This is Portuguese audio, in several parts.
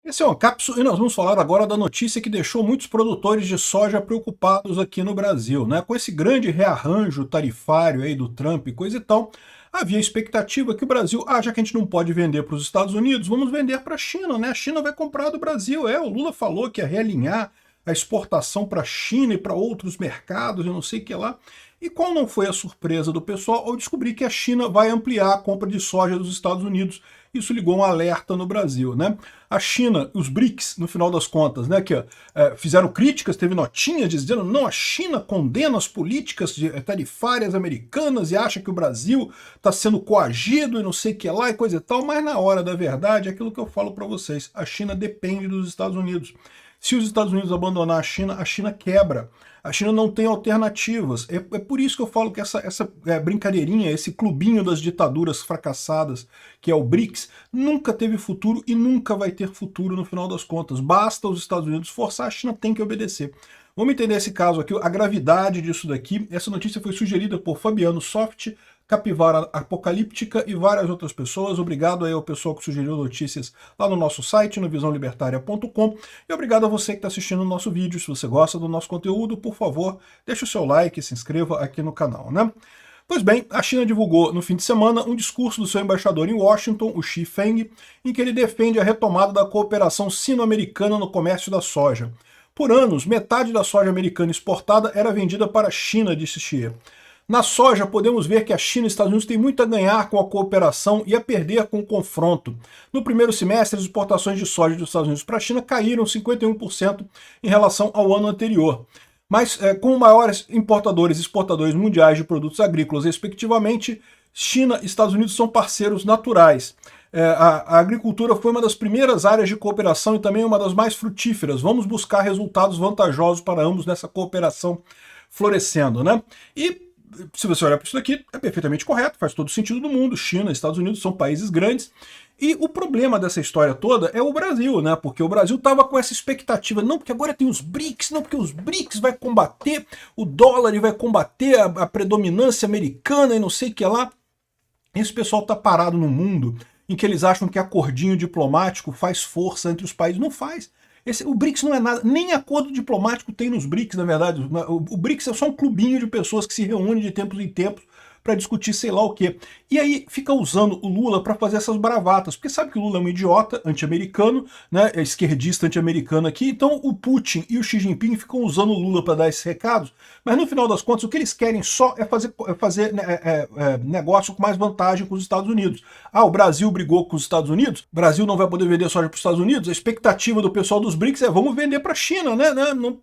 Esse é uma cápsula e nós vamos falar agora da notícia que deixou muitos produtores de soja preocupados aqui no Brasil, né? Com esse grande rearranjo tarifário aí do Trump e coisa e tal, havia expectativa que o Brasil, já que a gente não pode vender para os Estados Unidos, vamos vender para a China, né? A China vai comprar do Brasil. O Lula falou que ia realinhar a exportação para a China e para outros mercados, eu não sei o que lá. E qual não foi a surpresa do pessoal ao descobrir que a China vai ampliar a compra de soja dos Estados Unidos? Isso ligou um alerta no Brasil, né? A China, os BRICS, no final das contas, né, fizeram críticas, teve notinhas dizendo não, a China condena as políticas tarifárias americanas e acha que o Brasil está sendo coagido e não sei o que lá e coisa e tal, mas na hora da verdade é aquilo que eu falo para vocês, a China depende dos Estados Unidos. Se os Estados Unidos abandonar a China quebra. A China não tem alternativas. É por isso que eu falo que essa brincadeirinha, esse clubinho das ditaduras fracassadas, que é o BRICS, nunca teve futuro e nunca vai ter futuro no final das contas. Basta os Estados Unidos forçar, a China tem que obedecer. Vamos entender esse caso aqui, a gravidade disso daqui. Essa notícia foi sugerida por Fabiano Soft, Capivara Apocalíptica e várias outras pessoas. Obrigado aí ao pessoal que sugeriu notícias lá no nosso site, no visãolibertaria.com. E obrigado a você que está assistindo o nosso vídeo. Se você gosta do nosso conteúdo, por favor, deixe o seu like e se inscreva aqui no canal, né? Pois bem, a China divulgou no fim de semana um discurso do seu embaixador em Washington, o Xi Feng, em que ele defende a retomada da cooperação sino-americana no comércio da soja. Por anos, metade da soja americana exportada era vendida para a China, disse Xi. Na soja, podemos ver que a China e os Estados Unidos têm muito a ganhar com a cooperação e a perder com o confronto. No primeiro semestre, as exportações de soja dos Estados Unidos para a China caíram 51% em relação ao ano anterior. Mas, com maiores importadores e exportadores mundiais de produtos agrícolas, respectivamente, China e Estados Unidos são parceiros naturais. A agricultura foi uma das primeiras áreas de cooperação e também uma das mais frutíferas. Vamos buscar resultados vantajosos para ambos nessa cooperação florescendo, né? E se você olhar para isso daqui, é perfeitamente correto, faz todo sentido do mundo. China e Estados Unidos são países grandes. E o problema dessa história toda é o Brasil, né? Porque o Brasil estava com essa expectativa, não, porque agora tem os BRICS, não, porque os BRICS vai combater o dólar e vai combater a predominância americana e não sei o que lá. Esse pessoal está parado no mundo em que eles acham que acordinho diplomático faz força entre os países. Não faz. O BRICS não é nada, nem acordo diplomático tem nos BRICS, na verdade. O BRICS é só um clubinho de pessoas que se reúnem de tempos em tempos para discutir sei lá o quê. E aí fica usando o Lula para fazer essas bravatas, porque sabe que o Lula é um idiota anti-americano, né, é esquerdista anti-americano aqui, então o Putin e o Xi Jinping ficam usando o Lula para dar esses recados, mas no final das contas o que eles querem só é fazer negócio com mais vantagem com os Estados Unidos. O Brasil brigou com os Estados Unidos, o Brasil não vai poder vender soja para os Estados Unidos, a expectativa do pessoal dos BRICS é vamos vender para a China, né?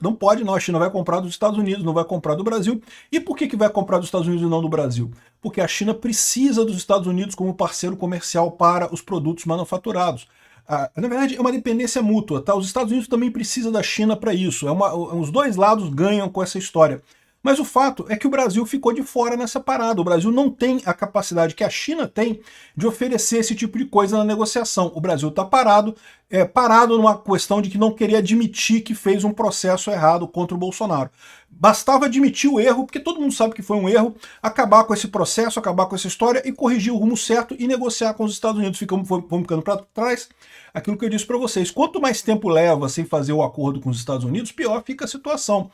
Não pode não, a China vai comprar dos Estados Unidos, não vai comprar do Brasil. E por que vai comprar dos Estados Unidos e não do Brasil? Porque a China precisa dos Estados Unidos como parceiro comercial para os produtos manufaturados. Na verdade, é uma dependência mútua, tá? Os Estados Unidos também precisam da China para isso. Os dois lados ganham com essa história. Mas o fato é que o Brasil ficou de fora nessa parada. O Brasil não tem a capacidade que a China tem de oferecer esse tipo de coisa na negociação. O Brasil está parado numa questão de que não queria admitir que fez um processo errado contra o Bolsonaro. Bastava admitir o erro, porque todo mundo sabe que foi um erro, acabar com esse processo, acabar com essa história e corrigir o rumo certo e negociar com os Estados Unidos. Vamos ficando para trás. Aquilo que eu disse para vocês, quanto mais tempo leva sem fazer o acordo com os Estados Unidos, pior fica a situação.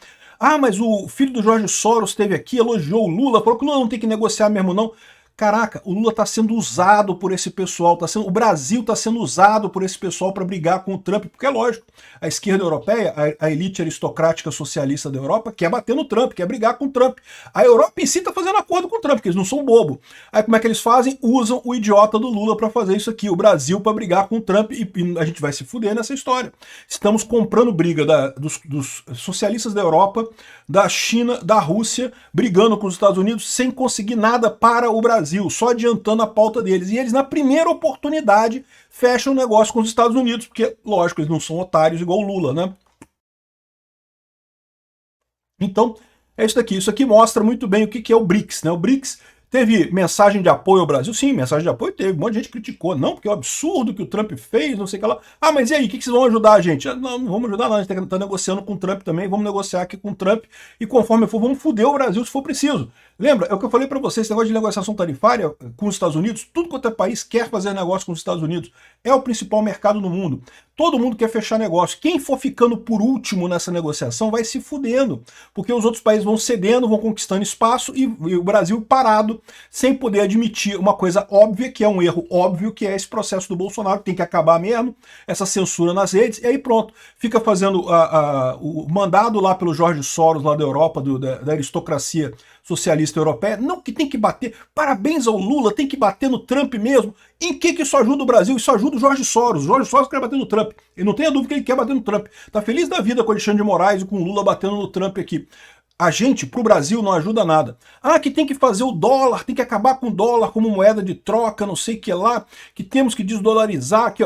Mas o filho do Jorge Soros esteve aqui, elogiou o Lula, falou que o Lula não tem que negociar mesmo não. Caraca, o Lula está sendo usado por esse pessoal, o Brasil está sendo usado por esse pessoal para brigar com o Trump, porque é lógico, a esquerda europeia, a elite aristocrática socialista da Europa, quer bater no Trump, quer brigar com o Trump. A Europa em si está fazendo acordo com o Trump, porque eles não são bobo. Aí como é que eles fazem? Usam o idiota do Lula para fazer isso aqui, o Brasil para brigar com o Trump, e a gente vai se fuder nessa história. Estamos comprando briga dos socialistas da Europa, da China, da Rússia, brigando com os Estados Unidos sem conseguir nada para o Brasil, só adiantando a pauta deles. E eles, na primeira oportunidade, fecham o negócio com os Estados Unidos, porque, lógico, eles não são otários igual o Lula, né? Então, é isso daqui. Isso aqui mostra muito bem o que é o BRICS, né? O BRICS teve mensagem de apoio ao Brasil? Sim, mensagem de apoio teve. Um monte de gente criticou. Não, porque é um absurdo que o Trump fez, não sei o que lá. Mas e aí, o que vocês vão ajudar a gente? Não vamos ajudar não, a gente tá negociando com o Trump também, vamos negociar aqui com o Trump e conforme for, vamos foder o Brasil se for preciso. Lembra? É o que eu falei para vocês, esse negócio de negociação tarifária com os Estados Unidos, tudo quanto é país quer fazer negócio com os Estados Unidos. É o principal mercado no mundo. Todo mundo quer fechar negócio. Quem for ficando por último nessa negociação vai se fudendo, porque os outros países vão cedendo, vão conquistando espaço e o Brasil parado, sem poder admitir uma coisa óbvia, que é um erro óbvio, que é esse processo do Bolsonaro, que tem que acabar mesmo, essa censura nas redes, e aí pronto, fica fazendo o mandado lá pelo Jorge Soros, lá da Europa, da aristocracia socialista europeia, não que tem que bater, parabéns ao Lula, tem que bater no Trump mesmo. Em que isso ajuda o Brasil? Isso ajuda o Jorge Soros. O Jorge Soros quer bater no Trump. E não tenha dúvida que ele quer bater no Trump. Tá feliz da vida com o Alexandre de Moraes e com o Lula batendo no Trump aqui. A gente, pro Brasil, não ajuda nada. Ah, que tem que fazer o dólar, tem que acabar com o dólar como moeda de troca, não sei o que lá, que temos que desdolarizar, que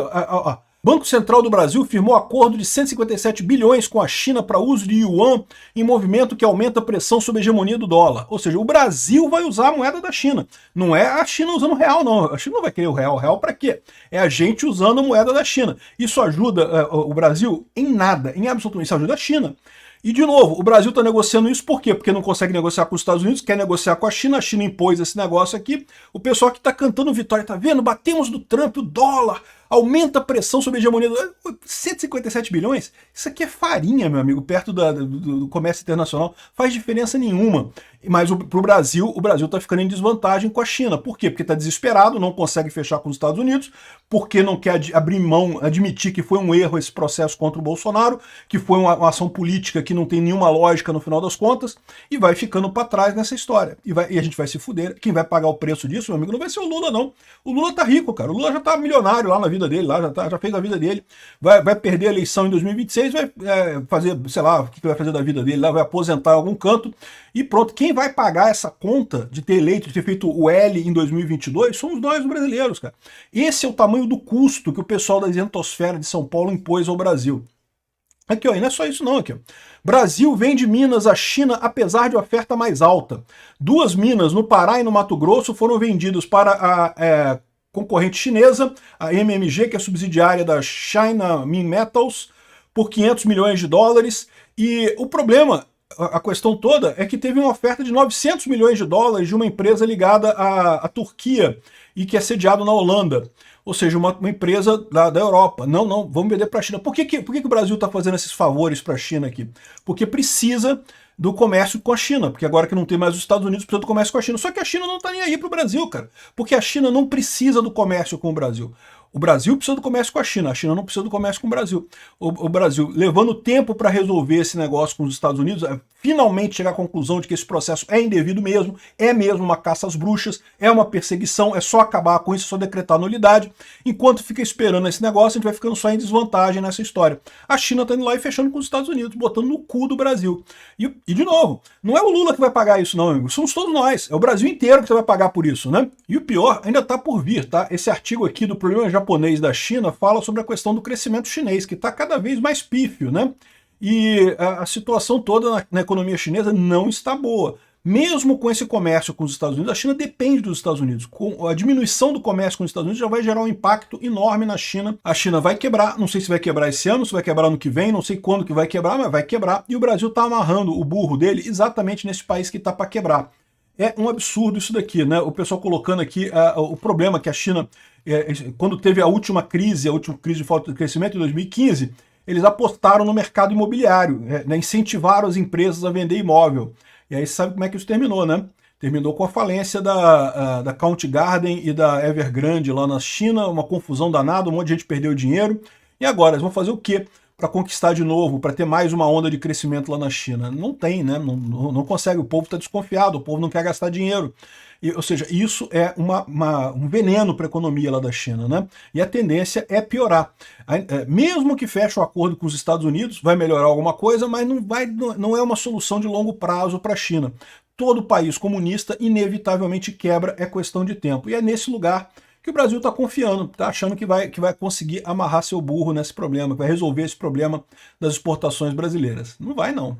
Banco Central do Brasil firmou acordo de 157 bilhões com a China para uso de yuan em movimento que aumenta a pressão sobre a hegemonia do dólar. Ou seja, o Brasil vai usar a moeda da China. Não é a China usando o real, não. A China não vai querer o real. O real para quê? É a gente usando a moeda da China. Isso ajuda o Brasil em nada, em absolutamente. Isso ajuda a China. E, de novo, o Brasil está negociando isso por quê? Porque não consegue negociar com os Estados Unidos, quer negociar com a China impôs esse negócio aqui. O pessoal que está cantando vitória, tá vendo? Batemos do Trump, o dólar, aumenta a pressão sobre a hegemonia do... 157 bilhões? Isso aqui é farinha, meu amigo, perto do comércio internacional. Faz diferença nenhuma. Mas para o Brasil está ficando em desvantagem com a China. Por quê? Porque está desesperado, não consegue fechar com os Estados Unidos, porque não quer abrir mão, admitir que foi um erro esse processo contra o Bolsonaro, que foi uma ação política que não tem nenhuma lógica no final das contas, e vai ficando para trás nessa história. E a gente vai se fuder. Quem vai pagar o preço disso, meu amigo, não vai ser o Lula, não. O Lula tá rico, cara. O Lula já tá milionário lá na vida dele, lá já fez a vida dele. Vai perder a eleição em 2026, vai fazer, sei lá, o que vai fazer da vida dele lá, vai aposentar em algum canto, e pronto. Quem vai pagar essa conta de ter eleito, de ter feito o L em 2022, somos nós, os brasileiros, cara. Esse é o tamanho do custo que o pessoal da isentosfera de São Paulo impôs ao Brasil. Aqui, ó, e não é só isso não, aqui, ó. Brasil vende minas à China apesar de oferta mais alta. 2 minas no Pará e no Mato Grosso foram vendidas para a concorrente chinesa, a MMG, que é subsidiária da China Minmetals, por 500 milhões de dólares. E o problema, a questão toda, é que teve uma oferta de 900 milhões de dólares de uma empresa ligada à Turquia e que é sediada na Holanda. Ou seja, uma empresa da Europa. Não, vamos vender para a China. Por que o Brasil está fazendo esses favores para a China aqui? Porque precisa do comércio com a China, porque agora que não tem mais os Estados Unidos, precisa do comércio com a China. Só que a China não está nem aí para o Brasil, cara, porque a China não precisa do comércio com o Brasil. O Brasil precisa do comércio com a China não precisa do comércio com o Brasil. O Brasil, levando tempo para resolver esse negócio com os Estados Unidos, finalmente chegar à conclusão de que esse processo é indevido mesmo, é mesmo uma caça às bruxas, é uma perseguição, é só acabar com isso, é só decretar nulidade. Enquanto fica esperando esse negócio, a gente vai ficando só em desvantagem nessa história. A China está indo lá e fechando com os Estados Unidos, botando no cu do Brasil. E de novo, não é o Lula que vai pagar isso não, amigo. Somos todos nós. É o Brasil inteiro que você vai pagar por isso, né? E o pior ainda está por vir, tá? Esse artigo aqui do Problema Japonês da China fala sobre a questão do crescimento chinês, que está cada vez mais pífio, né? E a situação toda na economia chinesa não está boa. Mesmo com esse comércio com os Estados Unidos, a China depende dos Estados Unidos. Com a diminuição do comércio com os Estados Unidos já vai gerar um impacto enorme na China. A China vai quebrar, não sei se vai quebrar esse ano, se vai quebrar no que vem, não sei quando que vai quebrar, mas vai quebrar. E o Brasil está amarrando o burro dele exatamente nesse país que está para quebrar. É um absurdo isso daqui, né? O pessoal colocando aqui o problema que a China, quando teve a última crise de falta de crescimento em 2015, eles apostaram no mercado imobiliário, né? Incentivaram as empresas a vender imóvel. E aí você sabe como é que isso terminou, né? Terminou com a falência da Country Garden e da Evergrande lá na China, uma confusão danada, um monte de gente perdeu dinheiro. E agora, eles vão fazer o quê para conquistar de novo, para ter mais uma onda de crescimento lá na China? Não tem, né? Não consegue, o povo está desconfiado, o povo não quer gastar dinheiro. Ou seja, isso é um veneno para a economia lá da China, né? E a tendência é piorar. Mesmo que feche o acordo com os Estados Unidos, vai melhorar alguma coisa, mas não é uma solução de longo prazo para a China. Todo país comunista inevitavelmente quebra, é questão de tempo. E é nesse lugar que o Brasil está confiando, está achando que vai conseguir amarrar seu burro nesse problema, que vai resolver esse problema das exportações brasileiras. Não vai, não.